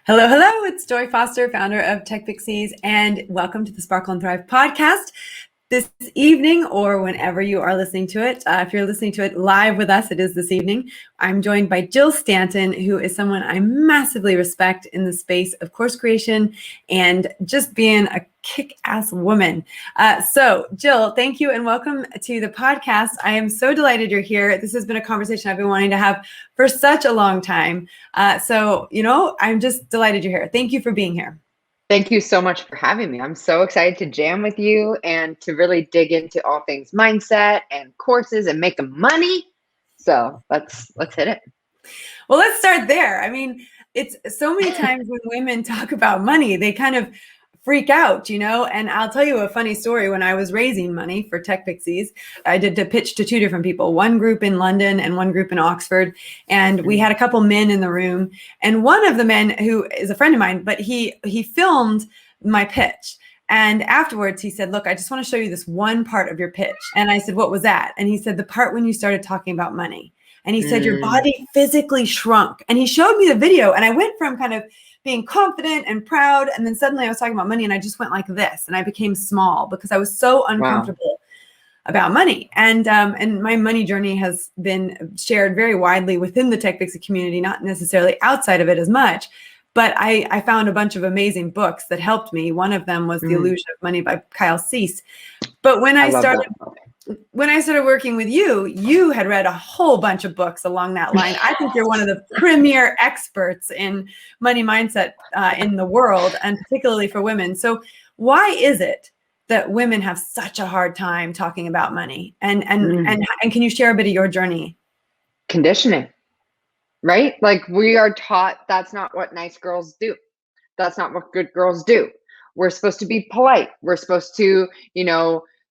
Hello, hello. It's Joy Foster, founder of Tech Pixies, and welcome to the Sparkle and Thrive podcast. This evening, or whenever you are listening to it, if you're listening to it live with us, it is this evening. I'm joined by Jill Stanton, who is someone I massively respect in the space of course creation and just being a kick-ass woman. So, Jill, thank you and welcome to the podcast. I am so delighted you're here. This has been a conversation I've been wanting to have for such a long time. I'm just delighted you're here. Thank you for being here. Thank you so much for having me. I'm so excited to jam with you and to really dig into all things mindset and courses and making money. So let's hit it. Well, let's start there. I mean, it's so many times when women talk about money, they kind of freak out, and I'll tell you a funny story. When I was raising money for Tech Pixies, I did to pitch to two different people, one group in London and one group in Oxford. And we had a couple men in the room, and one of the men, who is a friend of mine, but he filmed my pitch. And afterwards he said, "Look, I just want to show you this one part of your pitch." And I said, "What was that?" And he said, "The part when you started talking about money." And he said, "Your body physically shrunk." And he showed me the video, and I went from kind of being confident and proud, and then suddenly I was talking about money, and I just went like this, and I became small because I was so uncomfortable about money. And my money journey has been shared very widely within the Tech Pixie community, not necessarily outside of it as much. But I found a bunch of amazing books that helped me. One of them was The Illusion of Money by Kyle Cease. But when I started working with you, you had read a whole bunch of books along that line. I think you're one of the premier experts in money mindset in the world, and particularly for women. So why is it that women have such a hard time talking about money? And can you share a bit of your journey? Conditioning, right? Like, we are taught that's not what nice girls do. That's not what good girls do. We're supposed to be polite. We're supposed to,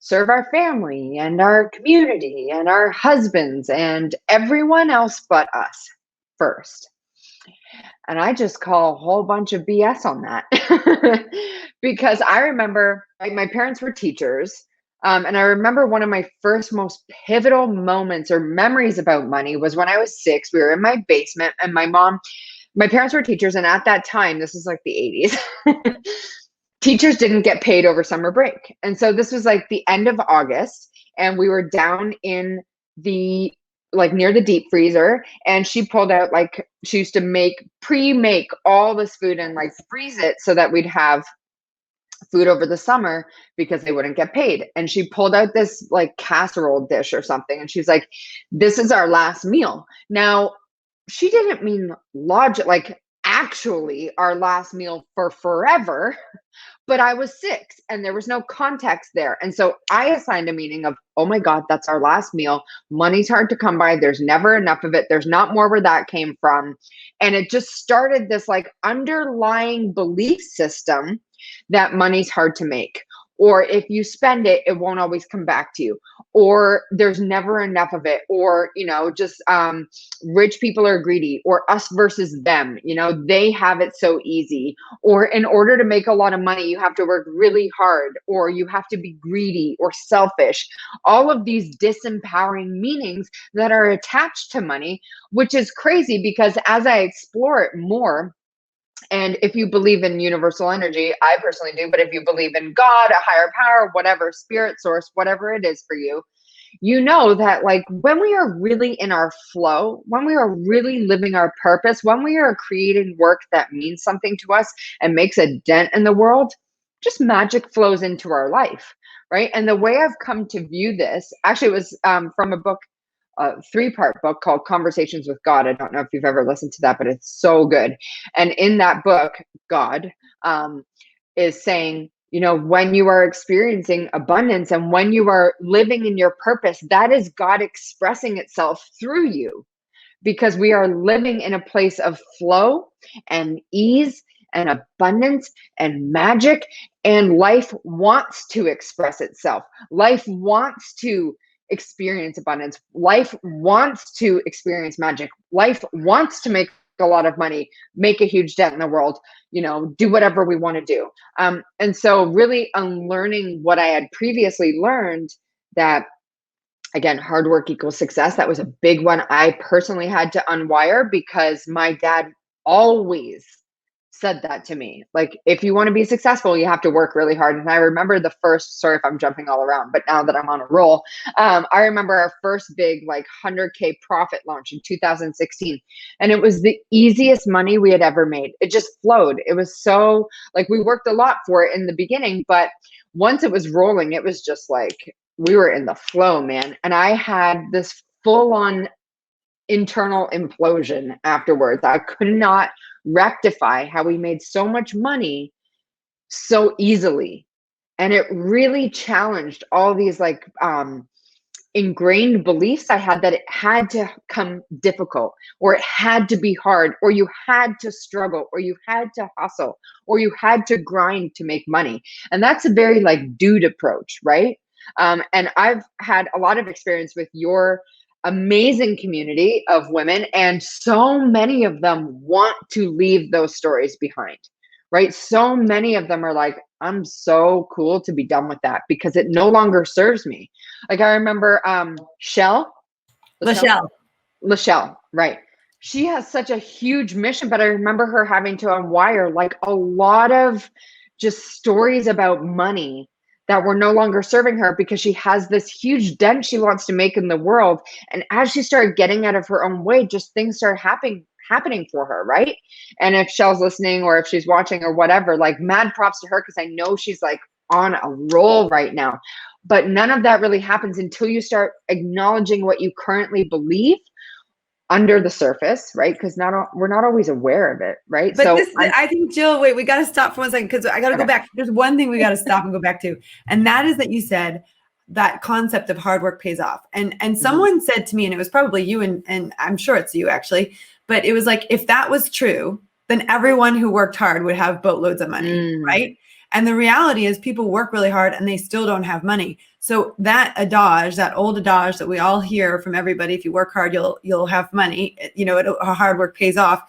serve our family and our community and our husbands and everyone else but us first. And I just call a whole bunch of BS on that. Because I remember, my parents were teachers. And I remember one of my first most pivotal moments or memories about money was when I was 6. We were in my basement, and my parents were teachers. And at that time, this is like the 80s. Teachers didn't get paid over summer break. And so this was like the end of August, and we were down in the, like, near the deep freezer, and she pulled out, like, she used to pre-make all this food and like freeze it so that we'd have food over the summer because they wouldn't get paid. And she pulled out this like casserole dish or something, and she's like, "This is our last meal." Now, she didn't mean logic, like actually our last meal for forever. But I was 6 and there was no context there. And so I assigned a meaning of, oh my God, that's our last meal. Money's hard to come by. There's never enough of it. There's not more where that came from. And it just started this like underlying belief system that money's hard to make. Or if you spend it, it won't always come back to you. Or there's never enough of it. Or, just rich people are greedy, or us versus them. They have it so easy. Or in order to make a lot of money, you have to work really hard, or you have to be greedy or selfish. All of these disempowering meanings that are attached to money, which is crazy because as I explore it more, and if you believe in universal energy, I personally do, but if you believe in God, a higher power, whatever, spirit source, whatever it is for you, you know that like when we are really in our flow, when we are really living our purpose, when we are creating work that means something to us and makes a dent in the world, just magic flows into our life, right? And the way I've come to view this, actually it was from a book, a 3-part book called Conversations with God. I don't know if you've ever listened to that, but it's so good. And in that book, God is saying, when you are experiencing abundance and when you are living in your purpose, that is God expressing itself through you, because we are living in a place of flow and ease and abundance and magic, and life wants to express itself. Life wants to experience abundance. Life wants to experience magic. Life wants to make a lot of money, make a huge dent in the world, do whatever we want to do. And so really unlearning what I had previously learned, that again, hard work equals success. That was a big one I personally had to unwire, because my dad always said that to me. Like, if you want to be successful, you have to work really hard. And I remember the first, sorry if I'm jumping all around, but now that I'm on a roll, I remember our first big, like 100K profit launch in 2016. And it was the easiest money we had ever made. It just flowed. It was so, like, we worked a lot for it in the beginning, but once it was rolling, it was just like, we were in the flow, man. And I had this full on internal implosion afterwards. I could not rectify how we made so much money so easily. And it really challenged all these like ingrained beliefs I had, that it had to come difficult, or it had to be hard, or you had to struggle, or you had to hustle, or you had to grind to make money. And that's a very like dude approach, right? And I've had a lot of experience with your amazing community of women, and so many of them want to leave those stories behind, right? So many of them are like, I'm so cool to be done with that because it no longer serves me. Like, I remember Lachelle, right? She has such a huge mission, but I remember her having to unwire like a lot of just stories about money that were no longer serving her, because she has this huge dent she wants to make in the world. And as she started getting out of her own way, just things started happening for her, right? And if Shell's listening, or if she's watching or whatever, like, mad props to her, because I know she's like on a roll right now. But none of that really happens until you start acknowledging what you currently believe under the surface, right? Because we're not always aware of it, right? But so I think, Jill, wait, we got to stop for 1 second, because I got to go back. There's one thing we got to stop and go back to, and that is that you said that concept of hard work pays off. And someone said to me, and it was probably you, and I'm sure it's you actually, but it was like, if that was true, then everyone who worked hard would have boatloads of money, right? And the reality is, people work really hard and they still don't have money. So that adage, that old adage that we all hear from everybody, if you work hard, you'll have money. You know, hard work pays off.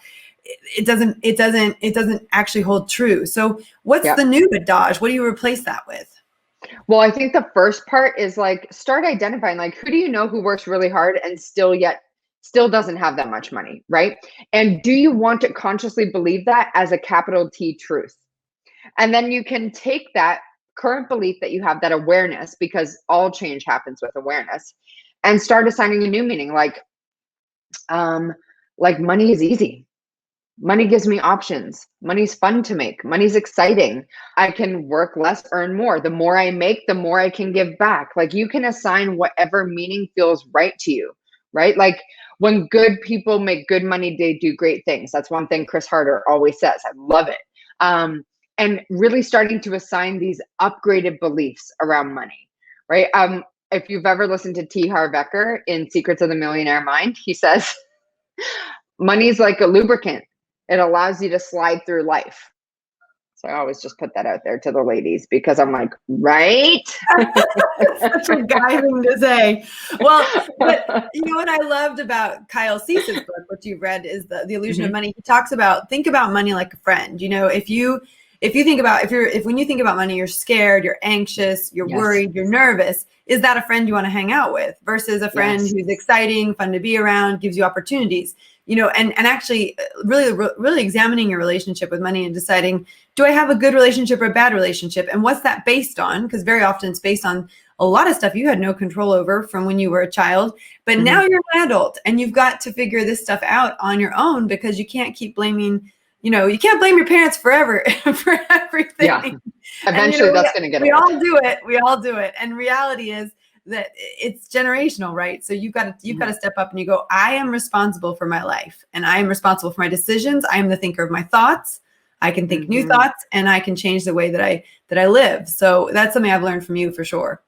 It doesn't actually hold true. So what's the new adage? What do you replace that with? Well, I think the first part is like, start identifying, like, who do you know who works really hard and still doesn't have that much money, right? And do you want to consciously believe that as a capital T truth? And then you can take that current belief that you have, that awareness, because all change happens with awareness, and start assigning a new meaning, like money is easy. Money gives me options. Money's fun to make. Money's exciting. I can work less, earn more. The more I make, the more I can give back. Like, you can assign whatever meaning feels right to you, right? Like, when good people make good money, they do great things. That's one thing Chris Harder always says. I love it. And really starting to assign these upgraded beliefs around money, right? If you've ever listened to T. Harv Eker in Secrets of the Millionaire Mind, he says, money is like a lubricant. It allows you to slide through life. So I always just put that out there to the ladies, because I'm like, right? Such a guy thing to say. Well, but you know what I loved about Kyle Cease's book, which you've read, is the Illusion of Money. He talks about, think about money like a friend. You know, if you think about, when you think about money, you're scared, you're anxious, you're worried, you're nervous. Is that a friend you want to hang out with, versus a friend who's exciting, fun to be around, gives you opportunities? You know, and actually really examining your relationship with money and deciding, do I have a good relationship or a bad relationship? And what's that based on? Because very often it's based on a lot of stuff you had no control over from when you were a child, but now you're an adult and you've got to figure this stuff out on your own, because you can't keep blaming, you can't blame your parents forever for everything. Yeah. Eventually that's going to get We all do it. And reality is that it's generational, right? So you've got to step up and you go, I am responsible for my life, and I am responsible for my decisions. I am the thinker of my thoughts. I can think new thoughts, and I can change the way that I live. So that's something I've learned from you for sure.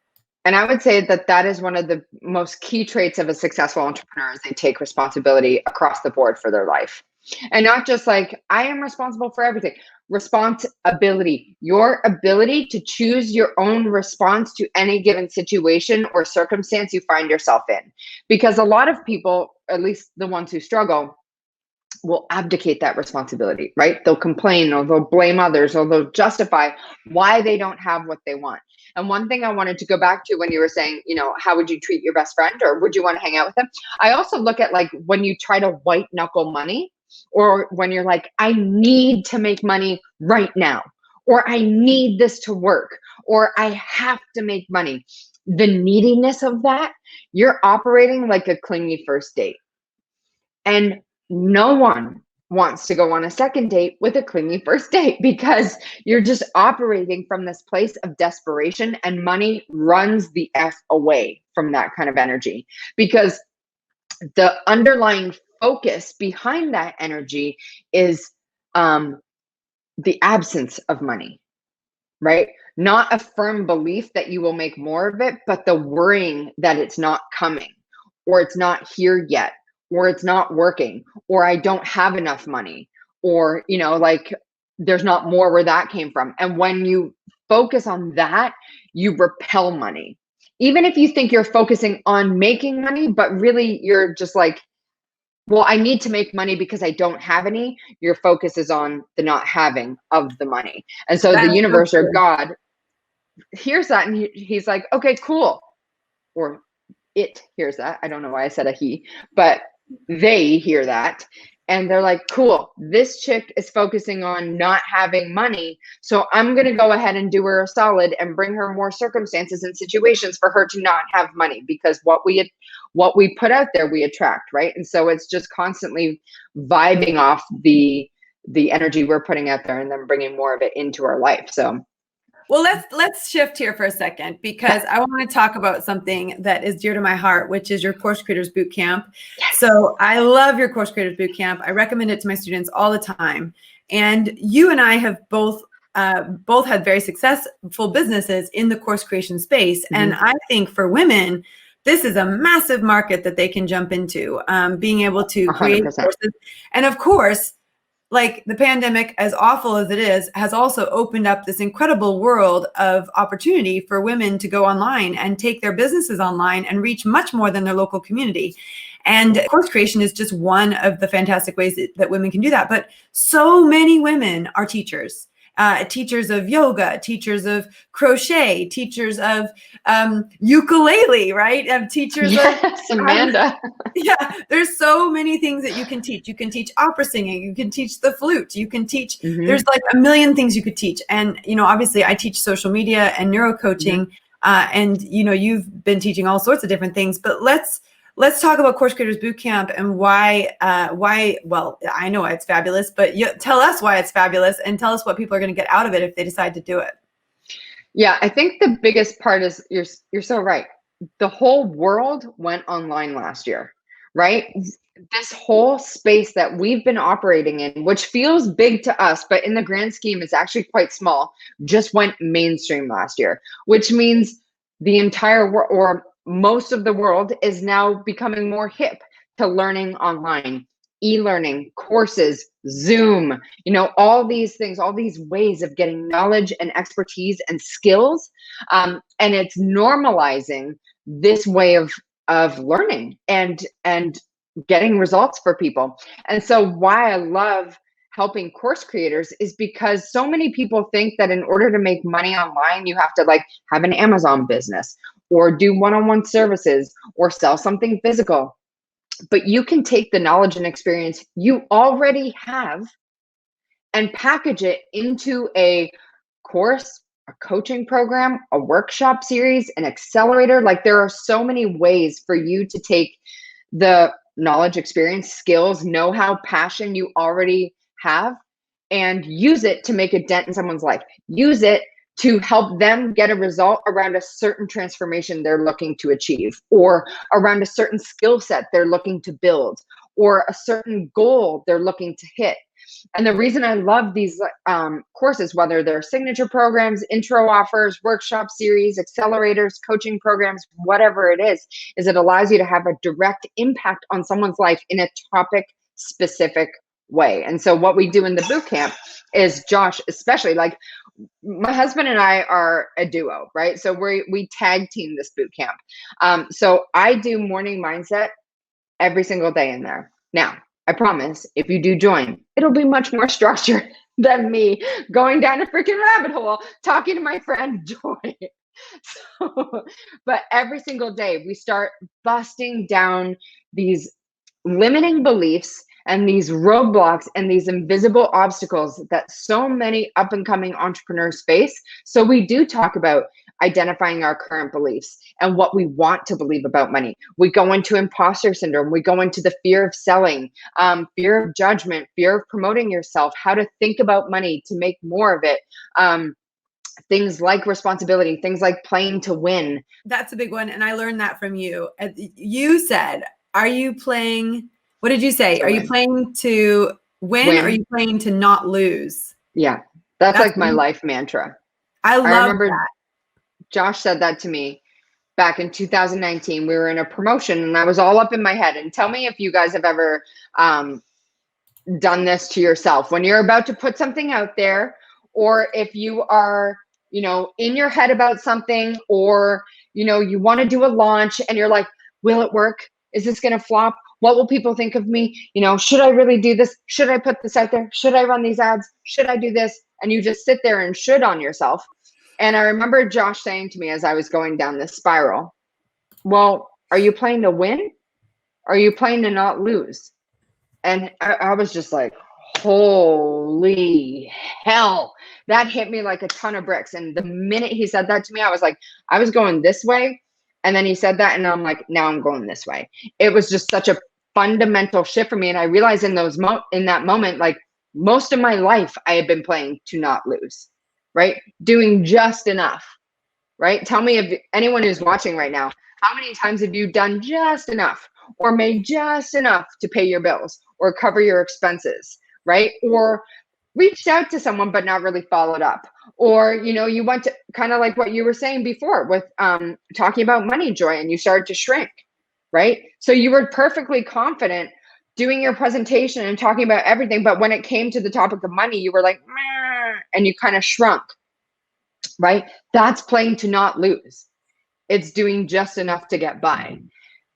And I would say that is one of the most key traits of a successful entrepreneur, is they take responsibility across the board for their life. And not just like, I am responsible for everything. Responsibility, your ability to choose your own response to any given situation or circumstance you find yourself in. Because a lot of people, at least the ones who struggle, will abdicate that responsibility, right? They'll complain, or they'll blame others, or they'll justify why they don't have what they want. And one thing I wanted to go back to when you were saying, how would you treat your best friend, or would you want to hang out with them? I also look at, like, when you try to white knuckle money, or when you're like, I need to make money right now, or I need this to work, or I have to make money. The neediness of that, you're operating like a clingy first date. And no one wants to go on a second date with a clingy first date because you're just operating from this place of desperation, and money runs the F away from that kind of energy, because the underlying focus behind that energy is the absence of money, right? Not a firm belief that you will make more of it, but the worrying that it's not coming, or it's not here yet, or it's not working, or I don't have enough money, or, like there's not more where that came from. And when you focus on that, you repel money. Even if you think you're focusing on making money, but really you're just like, well, I need to make money because I don't have any. Your focus is on the not having of the money. And so the universe or God hears that, and he's like, okay, cool. Or it hears that. I don't know why I said a he, but they hear that. And they're like, cool, this chick is focusing on not having money. So I'm going to go ahead and do her a solid and bring her more circumstances and situations for her to not have money, because what we put out there, we attract, right? And so it's just constantly vibing off the energy we're putting out there and then bringing more of it into our life. So well, let's shift here for a second, because I want to talk about something that is dear to my heart, which is your Course Creators Bootcamp. Yes. So I love your Course Creators Bootcamp. I recommend it to my students all the time. And you and I have both had very successful businesses in the course creation space. Mm-hmm. And I think for women, this is a massive market that they can jump into, being able to 100%. Create courses. And of course, like the pandemic, as awful as it is, has also opened up this incredible world of opportunity for women to go online and take their businesses online and reach much more than their local community. And course creation is just one of the fantastic ways that women can do that. But so many women are teachers. Teachers of yoga, teachers of crochet, teachers of ukulele, right? Teachers yes, of Amanda. Yeah, there's so many things that you can teach. You can teach opera singing, you can teach the flute, you can teach, there's like a million things you could teach. And, obviously I teach social media and neuro coaching, and, you've been teaching all sorts of different things, but let's talk about Course Creators Bootcamp and why, well, I know why it's fabulous, but tell us why it's fabulous, and tell us what people are going to get out of it if they decide to do it. Yeah, I think the biggest part is you're so right. The whole world went online last year, right? This whole space that we've been operating in, which feels big to us, but in the grand scheme is actually quite small, just went mainstream last year, which means the entire world, or most of the world, is now becoming more hip to learning online, e-learning, courses, Zoom, all these things, all these ways of getting knowledge and expertise and skills. And it's normalizing this way of learning and getting results for people. And so why I love helping course creators is because so many people think that in order to make money online, you have to have an Amazon business or do one-on-one services or sell something physical. But you can take the knowledge and experience you already have and package it into a course, a coaching program, a workshop series, an accelerator. There are so many ways for you to take the knowledge, experience, skills, know-how, passion you already have and use it to make a dent in someone's life. Use it to help them get a result around a certain transformation they're looking to achieve, or around a certain skill set they're looking to build, or a certain goal they're looking to hit. And the reason I love these courses, whether they're signature programs, intro offers, workshop series, accelerators, coaching programs, whatever it is it allows you to have a direct impact on someone's life in a topic specific way. And so what we do in the bootcamp is, Josh, especially, my husband and I are a duo, right? So we tag team this boot camp. So I do morning mindset every single day in there. Now, I promise if you do join, it'll be much more structured than me going down a freaking rabbit hole, talking to my friend Joy. But every single day we start busting down these limiting beliefs and these roadblocks and these invisible obstacles that so many up and coming entrepreneurs face. So we do talk about identifying our current beliefs and what we want to believe about money. We go into imposter syndrome. We go into the fear of selling, fear of judgment, fear of promoting yourself, how to think about money to make more of it. Things like responsibility, things like playing to win. That's a big one. And I learned that from you. You said, are you playing, what did you say? Are you playing to win, or are you playing to not lose? Yeah, that's like my life mantra. I remember that. Josh said that to me back in 2019. We were in a promotion and I was all up in my head. And tell me if you guys have ever done this to yourself when you're about to put something out there, or if you are, you know, in your head about something, or, you know, you want to do a launch and you're like, will it work? Is this going to flop? What will people think of me? You know, should I really do this? Should I put this out there? Should I run these ads? Should I do this? And you just sit there and should on yourself. And I remember Josh saying to me as I was going down this spiral, well, are you playing to win? Are you playing to not lose? And I was just like, holy hell, that hit me like a ton of bricks. And the minute he said that to me, I was like, I was going this way. And then he said that, and I'm like, now I'm going this way. It was just such a fundamental shift for me. And I realized in that moment, like most of my life, I had been playing to not lose, right? Doing just enough, right? Tell me if anyone who's watching right now, how many times have you done just enough, or made just enough to pay your bills or cover your expenses, right? Or reached out to someone but not really followed up, or, you know, you went to kind of like what you were saying before with talking about money, Joy, and you started to shrink, right? So you were perfectly confident doing your presentation and talking about everything, but when it came to the topic of money, you were like, meh, and you kind of shrunk, right? That's playing to not lose. It's doing just enough to get by.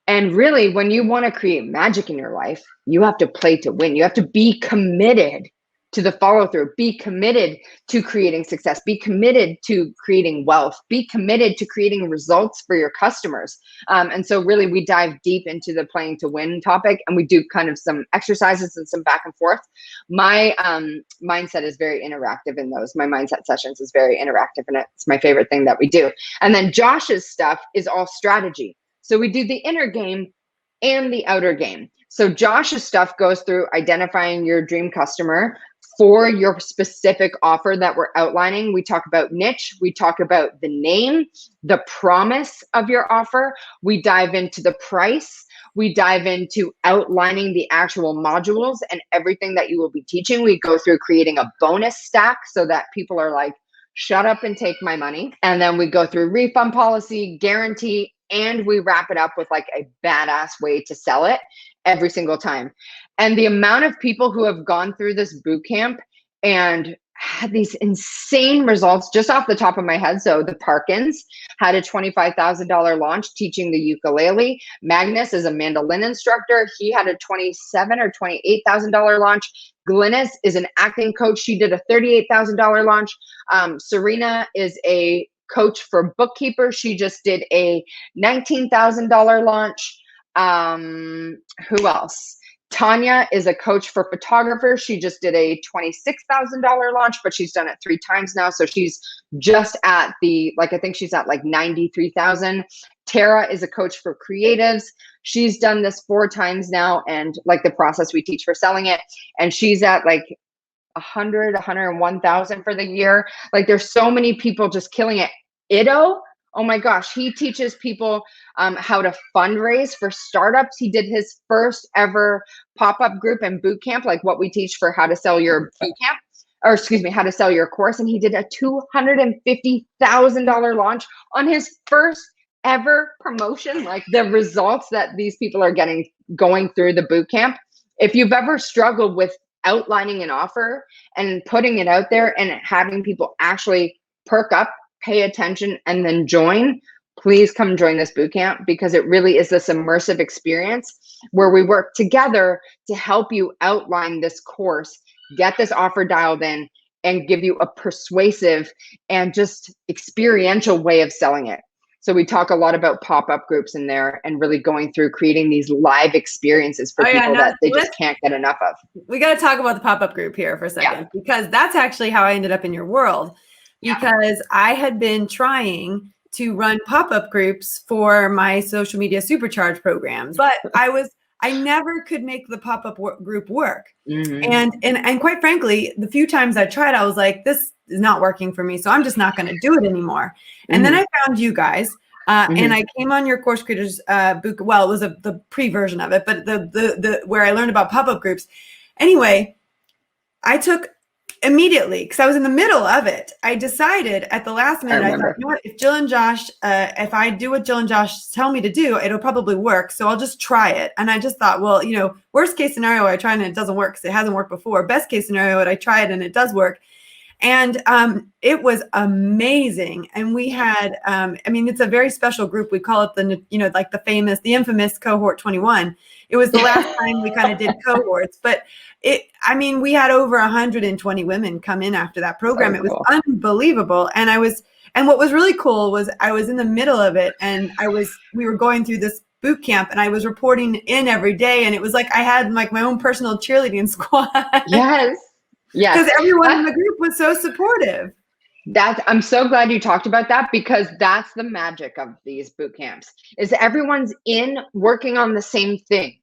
And really, when you want to create magic in your life, you have to play to win. You have to be committed to the follow through, be committed to creating success, be committed to creating wealth, be committed to creating results for your customers. And so really we dive deep into the playing to win topic, and we do kind of some exercises and some back and forth. My mindset is very interactive in those. My mindset sessions is very interactive, and it's my favorite thing that we do. And then Josh's stuff is all strategy. So we do the inner game and the outer game. So Josh's stuff goes through identifying your dream customer for your specific offer that we're outlining. We talk about niche. We talk about the name, the promise of your offer. We dive into the price. We dive into outlining the actual modules and everything that you will be teaching. We go through creating a bonus stack so that people are like, shut up and take my money. And then we go through refund policy, guarantee, and we wrap it up with like a badass way to sell it every single time. And the amount of people who have gone through this boot camp and had these insane results just off the top of my head. So the Parkins had a $25,000 launch teaching the ukulele. Magnus is a mandolin instructor. He had a $27,000 or $28,000 launch. Glynis is an acting coach. She did a $38,000 launch. Serena is a coach for bookkeepers. She just did a $19,000 launch. Who else? Tanya is a coach for photographers. She just did a $26,000 launch, but she's done it 3 times now. So she's just at the, like, I think she's at like 93,000. Tara is a coach for creatives. She's done this 4 times now, and like the process we teach for selling it. And she's at like 101,000 for the year. Like there's so many people just killing it. Ido, oh my gosh, he teaches people how to fundraise for startups. He did his first ever pop-up group and boot camp, like what we teach for how to sell your boot camp, or excuse me, how to sell your course. And he did a $250,000 launch on his first ever promotion. Like the results that these people are getting going through the boot camp. If you've ever struggled with outlining an offer and putting it out there and having people actually perk up, pay attention, and then join, please come join this bootcamp, because it really is this immersive experience where we work together to help you outline this course, get this offer dialed in, and give you a persuasive and just experiential way of selling it. So we talk a lot about pop-up groups in there and really going through creating these live experiences for people that they just can't get enough of. We got to talk about the pop-up group here for a second, because that's actually how I ended up in your world, because I had been trying to run pop-up groups for my social media supercharge programs, but I never could make the pop-up group work. And quite frankly, the few times I tried, I was like, this is not working for me, so I'm just not going to do it anymore. And then I found you guys, and I came on your Course Creators book. Well, it was the pre-version of it, but the where I learned about pop-up groups. Anyway, I took immediately, because I was in the middle of it. I decided at the last minute, I thought, you know what, if Jill and Josh, if I do what Jill and Josh tell me to do, it'll probably work. So I'll just try it. And I just thought, well, you know, worst case scenario, I try and it doesn't work because it hasn't worked before. Best case scenario, I try it and it does work. And it was amazing. And we had, I mean, it's a very special group. We call it like the infamous cohort 21. It was the last time we kind of did cohorts, but we had over 120 women come in after that program. So it was unbelievable. And what was really cool was I was in the middle of it, and we were going through this boot camp, and I was reporting in every day. And it was like I had like my own personal cheerleading squad. Yes. Because everyone in the group was so supportive. I'm so glad you talked about that, because that's the magic of these boot camps, is everyone's in working on the same thing.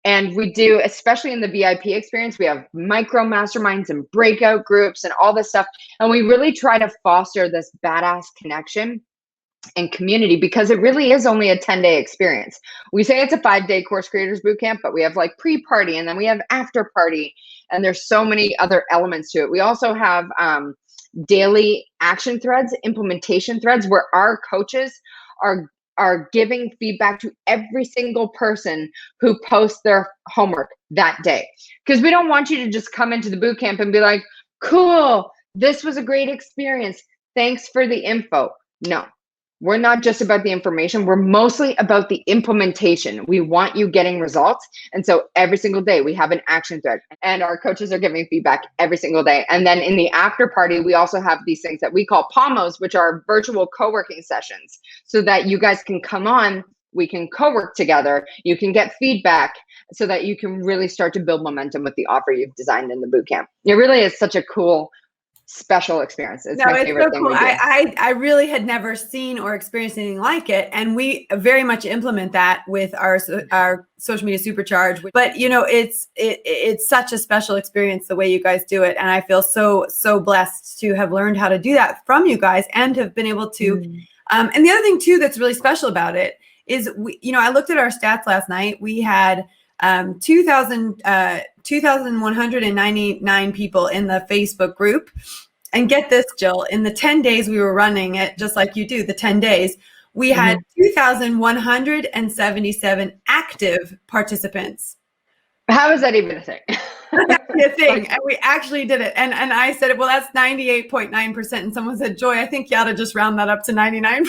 And we do, especially in the VIP experience, we have micro masterminds and breakout groups and all this stuff. And we really try to foster this badass connection and community, because it really is only a 10-day experience. We say it's a 5-day Course Creators Bootcamp, but we have like pre-party, and then we have after party, and there's so many other elements to it. We also have daily action threads, implementation threads, where our coaches are giving feedback to every single person who posts their homework that day. Because we don't want you to just come into the bootcamp and be like, cool, this was a great experience, thanks for the info. No. We're not just about the information. We're mostly about the implementation. We want you getting results. And so every single day we have an action thread, and our coaches are giving feedback every single day. And then in the after party, we also have these things that we call POMOs, which are virtual co-working sessions, so that you guys can come on, we can co-work together, you can get feedback, so that you can really start to build momentum with the offer you've designed in the bootcamp. It really is such a cool, special experience. It's my favorite thing we do. I really had never seen or experienced anything like it, and we very much implement that with our social media supercharge. But you know, it's such a special experience the way you guys do it, and I feel so blessed to have learned how to do that from you guys, and have been able to. And the other thing too that's really special about it is, I looked at our stats last night. We had 2,199 people in the Facebook group. And get this, Jill, in the 10 days we were running it, just like you do, the 10 days, we had 2,177 active participants. How is that even a thing? That's a thing. And we actually did it. And I said, well, that's 98.9%. And someone said, Joy, I think you ought to just round that up to 99%.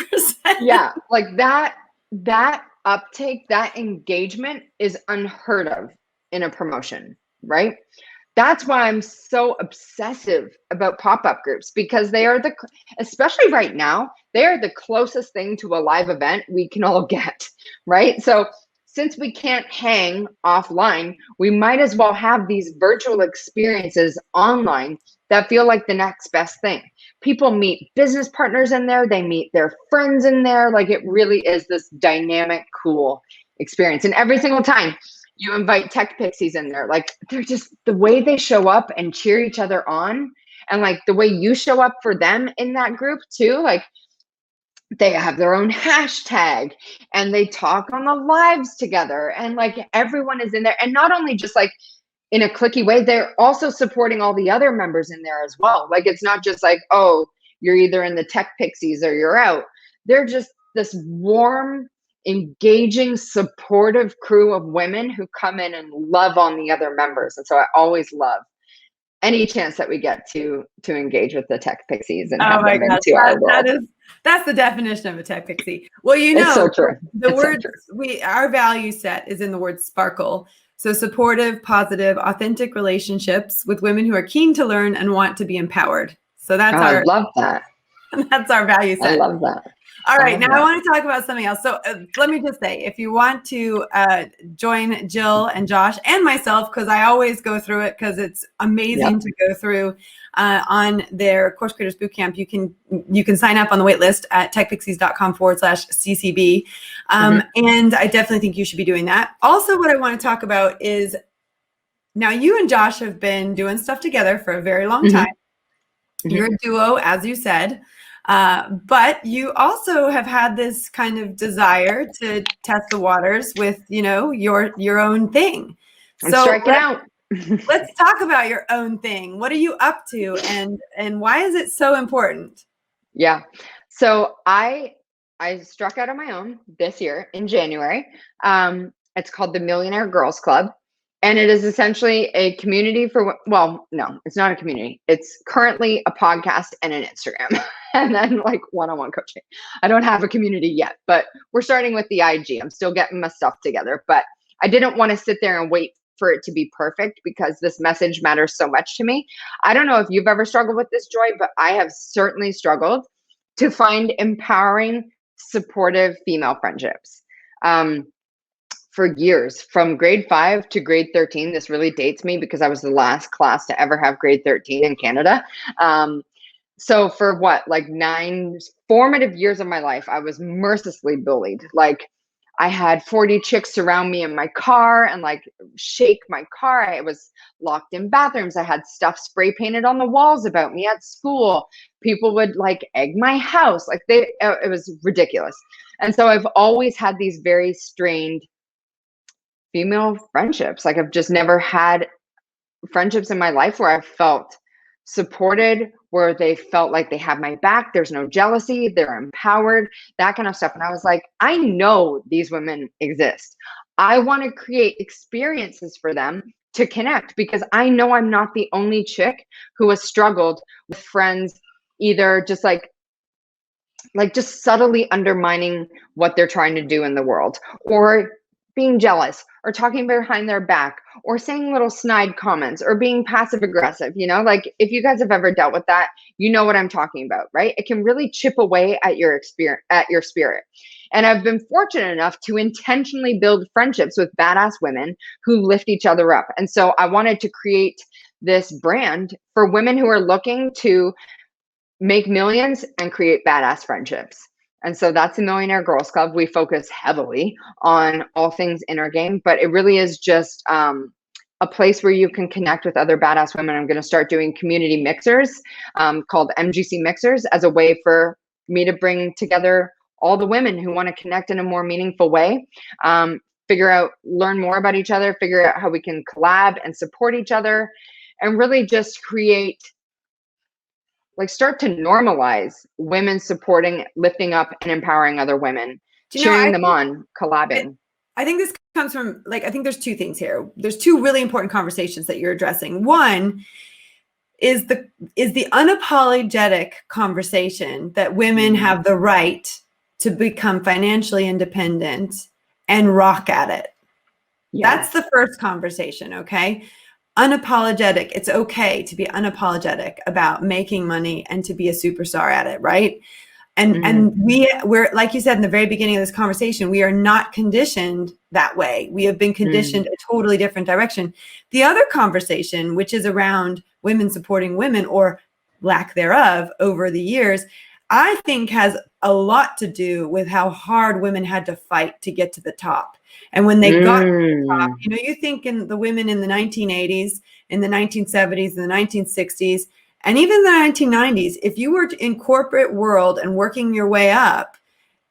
Yeah, like that uptake, that engagement is unheard of in a promotion, right? That's why I'm so obsessive about pop-up groups, because they are especially right now, they are the closest thing to a live event we can all get, right? So since we can't hang offline, we might as well have these virtual experiences online that feel like the next best thing. People meet business partners in there, they meet their friends in there. Like, it really is this dynamic, cool experience. And every single time you invite tech pixies in there, like, they're just, the way they show up and cheer each other on, and like the way you show up for them in that group too, like, they have their own hashtag and they talk on the lives together, and like everyone is in there. And not only just like in a clicky way, they're also supporting all the other members in there as well. Like, it's not just like, oh, you're either in the tech pixies or you're out. They're just this warm, engaging, supportive crew of women who come in and love on the other members. And so I always love any chance that we get to engage with the tech pixies and have them into our world. That's the definition of a tech pixie. Well, it's so true. Our value set is in the word sparkle. So supportive, positive, authentic relationships with women who are keen to learn and want to be empowered. So that's I love that. That's our value set. I love that. All I right, love now I that. want to talk about something else. So let me just say, if you want to join Jill and Josh and myself, because I always go through it because it's amazing Yep. to go through on their Course Creators Bootcamp, you can sign up on the wait list at techpixies.com/CCB. And I definitely think you should be doing that. Also, what I want to talk about is, now you and Josh have been doing stuff together for a very long time. You're a duo, as you said. But you also have had this kind of desire to test the waters with, your own thing. I'm So striking out. let's talk about your own thing. What are you up to, and why is it so important? Yeah. So I struck out on my own this year in January. It's called the Millionaire Girls Club. And it is essentially a community for, well, no, it's not a community. It's currently a podcast and an Instagram and then like one-on-one coaching. I don't have a community yet, but we're starting with the IG. I'm still getting my stuff together, but I didn't want to sit there and wait for it to be perfect because this message matters so much to me. I don't know if you've ever struggled with this, Joy, but I have certainly struggled to find empowering, supportive female friendships. For years, from grade 5 to grade 13. This really dates me because I was the last class to ever have grade 13 in Canada. So for what, like 9 formative years of my life, I was mercilessly bullied. Like I had 40 chicks surround me in my car and like shake my car. I was locked in bathrooms. I had stuff spray painted on the walls about me at school. People would like egg my house. Like it was ridiculous. And so I've always had these very strained female friendships. Like I've just never had friendships in my life where I felt supported, where they felt like they have my back. There's no jealousy. They're empowered, that kind of stuff. And I was like, I know these women exist. I want to create experiences for them to connect because I know I'm not the only chick who has struggled with friends, either just just subtly undermining what they're trying to do in the world, or being jealous, or talking behind their back, or saying little snide comments, or being passive aggressive. Like if you guys have ever dealt with that, you know what I'm talking about, right? It can really chip away at your experience, at your spirit. And I've been fortunate enough to intentionally build friendships with badass women who lift each other up. And so I wanted to create this brand for women who are looking to make millions and create badass friendships. And so that's the Millionaire Girls Club. We focus heavily on all things inner game, but it really is just a place where you can connect with other badass women. I'm going to start doing community mixers called MGC Mixers as a way for me to bring together all the women who want to connect in a more meaningful way, learn more about each other, figure out how we can collab and support each other, and really just start to normalize women supporting, lifting up, and empowering other women, cheering them on, collabing. I think this comes from, I think there's two things here. There's two really important conversations that you're addressing. One is the unapologetic conversation that women have the right to become financially independent and rock at it. Yes. That's the first conversation, okay? Unapologetic. It's okay to be unapologetic about making money and to be a superstar at it, right? And we're, like you said in the very beginning of this conversation, we are not conditioned that way. We have been conditioned a totally different direction. The other conversation, which is around women supporting women or lack thereof over the years, I think has a lot to do with how hard women had to fight to get to the top. And when they got to the top, you think in the women in the 1980s, in the 1970s, in the 1960s, and even the 1990s, if you were in corporate world and working your way up,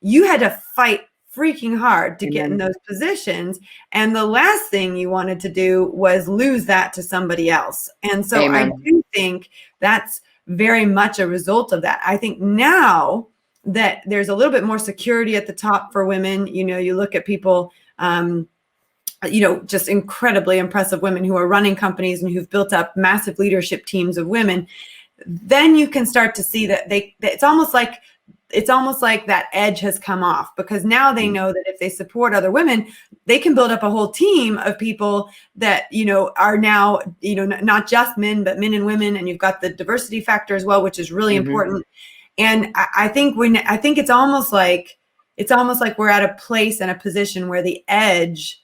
you had to fight freaking hard to get in those positions. And the last thing you wanted to do was lose that to somebody else. And so I do think that's very much a result of that. I think now that there's a little bit more security at the top for women, you look at people, just incredibly impressive women who are running companies and who've built up massive leadership teams of women, then you can start to see that it's almost like that edge has come off, because now they know that if they support other women, they can build up a whole team of people that, are now, not just men, but men and women. And you've got the diversity factor as well, which is really important. And I think it's almost like we're at a place and a position where the edge,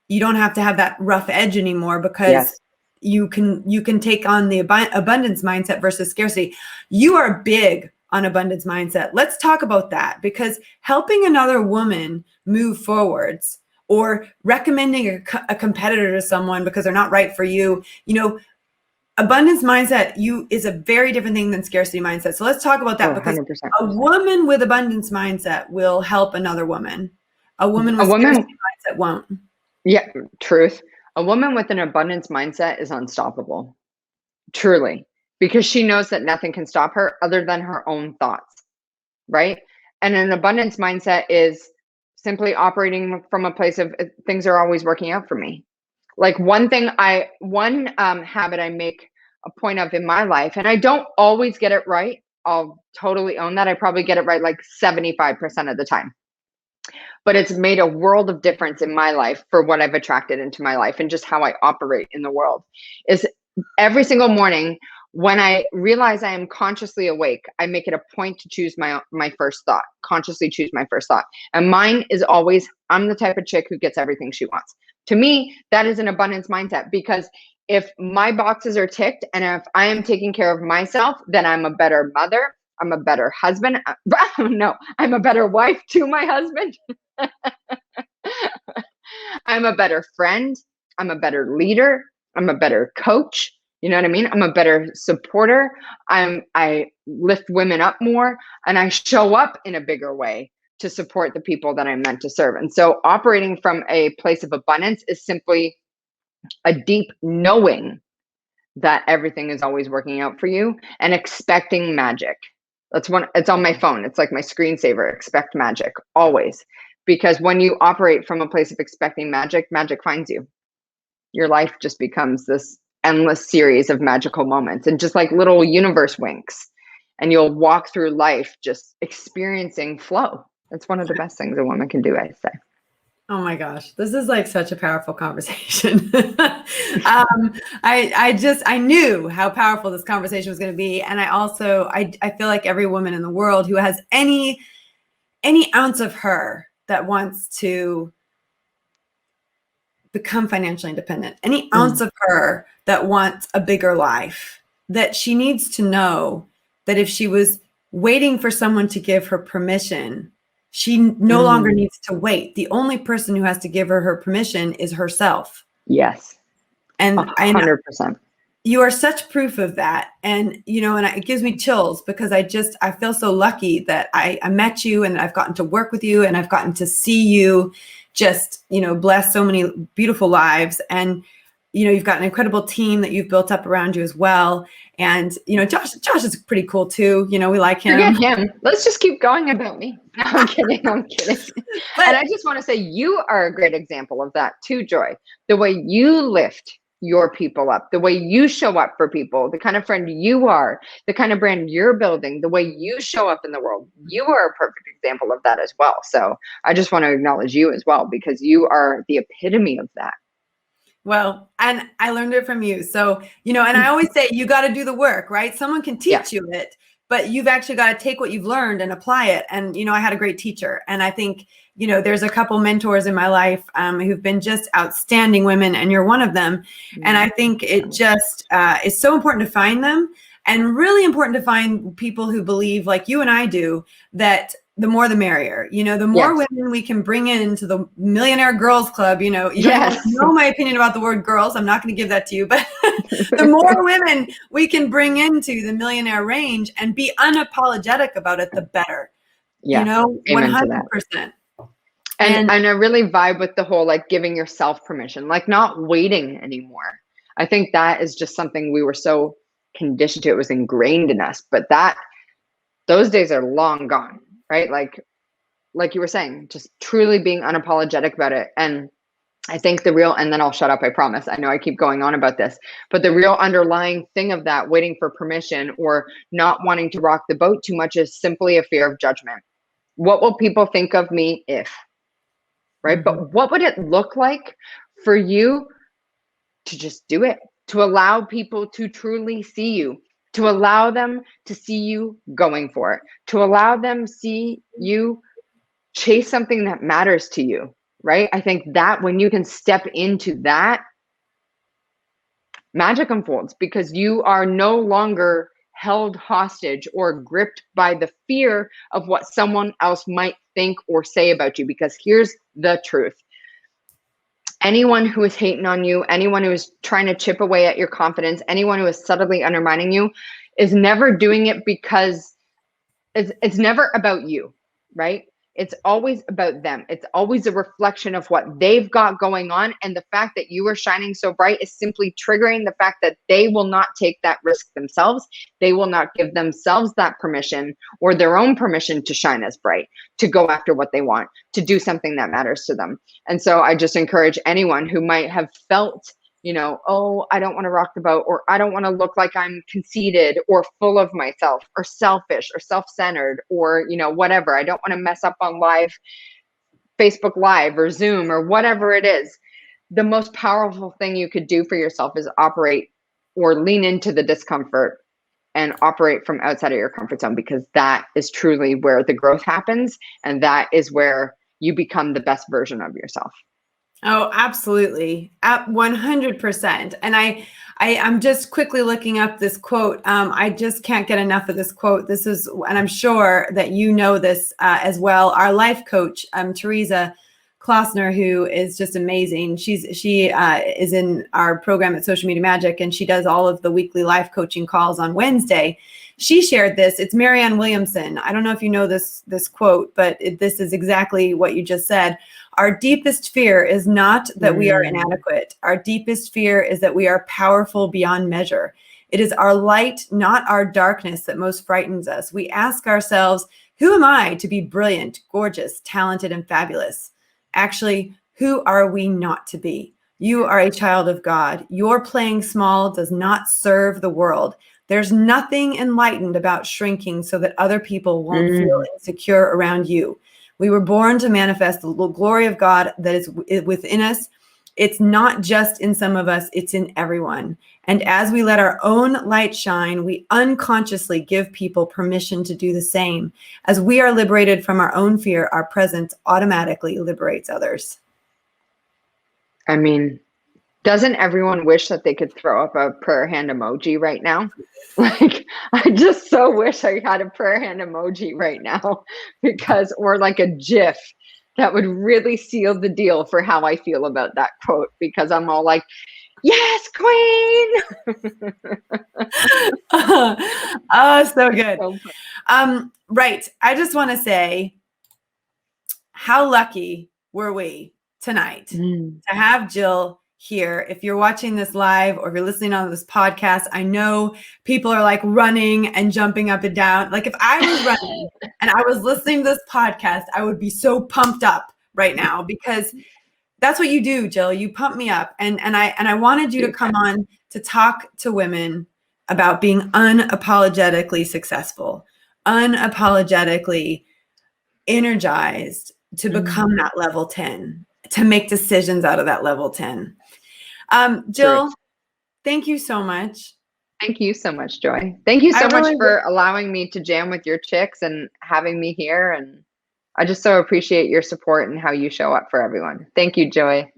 you don't have to have that rough edge anymore, because Yes. you can take on the abundance mindset versus scarcity. You are big on abundance mindset. Let's talk about that, because helping another woman move forwards, or recommending a competitor to someone because they're not right for you, abundance mindset is a very different thing than scarcity mindset. So let's talk about that, because 100%. a woman with abundance mindset will help another woman. A woman A with woman, scarcity mindset won't. yeah, truth. A woman with an abundance mindset is unstoppable, truly, because she knows that nothing can stop her other than her own thoughts, right? And an abundance mindset is simply operating from a place of things are always working out for me. Like one habit I make a point of in my life, and I don't always get it right. I'll totally own that. I probably get it right like 75% of the time. But it's made a world of difference in my life for what I've attracted into my life and just how I operate in the world. Is every single morning when I realize I am consciously awake, I make it a point to choose my first thought, consciously choose my first thought. And mine is always, I'm the type of chick who gets everything she wants. To me, that is an abundance mindset, because if my boxes are ticked and if I am taking care of myself, then I'm a better mother. I'm a better husband. No, I'm a better wife to my husband. I'm a better friend. I'm a better leader. I'm a better coach. You know what I mean? I'm a better supporter. I lift women up more, and I show up in a bigger way to support the people that I'm meant to serve. And so operating from a place of abundance is simply a deep knowing that everything is always working out for you and expecting magic. It's on my phone. It's like my screensaver, expect magic always. Because when you operate from a place of expecting magic, magic finds you. Your life just becomes this endless series of magical moments, and just like little universe winks. And you'll walk through life just experiencing flow. That's one of the best things a woman can do, I say. Oh my gosh, this is like such a powerful conversation. I knew how powerful this conversation was going to be. And I feel like every woman in the world who has any ounce of her that wants to become financially independent, any ounce of her that wants a bigger life, that she needs to know that if she was waiting for someone to give her permission, she no longer needs to wait. The only person who has to give her permission is herself. Yes. And 100%. You are such proof of that. And, it gives me chills, because I feel so lucky that I met you, and I've gotten to work with you, and I've gotten to see you just, bless so many beautiful lives. And, you've got an incredible team that you've built up around you as well. And, Josh is pretty cool too. We like him. Forget him. Let's just keep going about me. No, I'm kidding. I'm kidding. And I just want to say you are a great example of that too, Joy. The way you lift your people up, the way you show up for people, the kind of friend you are, the kind of brand you're building, the way you show up in the world, you are a perfect example of that as well. So I just want to acknowledge you as well, because you are the epitome of that. Well, and I learned it from you. So, and I always say you got to do the work, right? Someone can teach you it, but you've actually got to take what you've learned and apply it. And, I had a great teacher. And I think, there's a couple mentors in my life who've been just outstanding women, and you're one of them. And I think it just is so important to find them, and really important to find people who believe, like you and I do, that the more the merrier. The more women we can bring into the Millionaire Girls Club, you don't even know my opinion about the word girls. I'm not going to give that to you, but the more women we can bring into the millionaire range and be unapologetic about it, the better. Yes. 100%. And I really vibe with the whole, like, giving yourself permission, like not waiting anymore. I think that is just something we were so conditioned to. It was ingrained in us, but those days are long gone. Right? Like you were saying, just truly being unapologetic about it. And I think and then I'll shut up, I promise. I know I keep going on about this, but the real underlying thing of that waiting for permission or not wanting to rock the boat too much is simply a fear of judgment. What will people think of me if, right? But what would it look like for you to just do it, to allow people to truly see you to allow them to see you going for it, to allow them see you chase something that matters to you, right? I think that when you can step into that, magic unfolds, because you are no longer held hostage or gripped by the fear of what someone else might think or say about you. Because here's the truth. Anyone who is hating on you, anyone who is trying to chip away at your confidence, anyone who is subtly undermining you is never doing it because it's never about you, right? It's always about them. It's always a reflection of what they've got going on. And the fact that you are shining so bright is simply triggering the fact that they will not take that risk themselves. They will not give themselves that permission or their own permission to shine as bright, to go after what they want, to do something that matters to them. And so I just encourage anyone who might have felt, oh, I don't want to rock the boat, or I don't want to look like I'm conceited or full of myself or selfish or self-centered or, whatever. I don't want to mess up on Facebook Live or Zoom or whatever it is. The most powerful thing you could do for yourself is operate or lean into the discomfort and operate from outside of your comfort zone, because that is truly where the growth happens. And that is where you become the best version of yourself. Oh, absolutely. At 100%. And I'm just quickly looking up this quote. I just can't get enough of this quote. This is, and I'm sure that you know this as well. Our life coach, Teresa Klossner, who is just amazing. She is in our program at Social Media Magic, and she does all of the weekly life coaching calls on Wednesday. She shared this. It's Marianne Williamson. I don't know if you know this quote, but this is exactly what you just said. Our deepest fear is not that we are inadequate. Our deepest fear is that we are powerful beyond measure. It is our light, not our darkness, that most frightens us. We ask ourselves, who am I to be brilliant, gorgeous, talented, and fabulous? Actually, who are we not to be? You are a child of God. Your playing small does not serve the world. There's nothing enlightened about shrinking so that other people won't feel insecure around you. We were born to manifest the glory of God that is within us. It's not just in some of us, it's in everyone. And as we let our own light shine, we unconsciously give people permission to do the same. As we are liberated from our own fear, our presence automatically liberates others. I mean, doesn't everyone wish that they could throw up a prayer hand emoji right now? Like, I just so wish I had a prayer hand emoji right now, or like a GIF that would really seal the deal for how I feel about that quote, because I'm all like, yes, queen. Oh, so good. Right. I just want to say, how lucky were we tonight to have Jill here. If you're watching this live or if you're listening on this podcast, I know people are like running and jumping up and down. Like if I was running and I was listening to this podcast, I would be so pumped up right now, because that's what you do, Jill. You pump me up. And I wanted you to come on to talk to women about being unapologetically successful, unapologetically energized to become that level 10, to make decisions out of that level 10. Jill, thank you so much. Thank you so much, Joy. Thank you so much for allowing me to jam with your chicks and having me here. And I just so appreciate your support and how you show up for everyone. Thank you, Joy.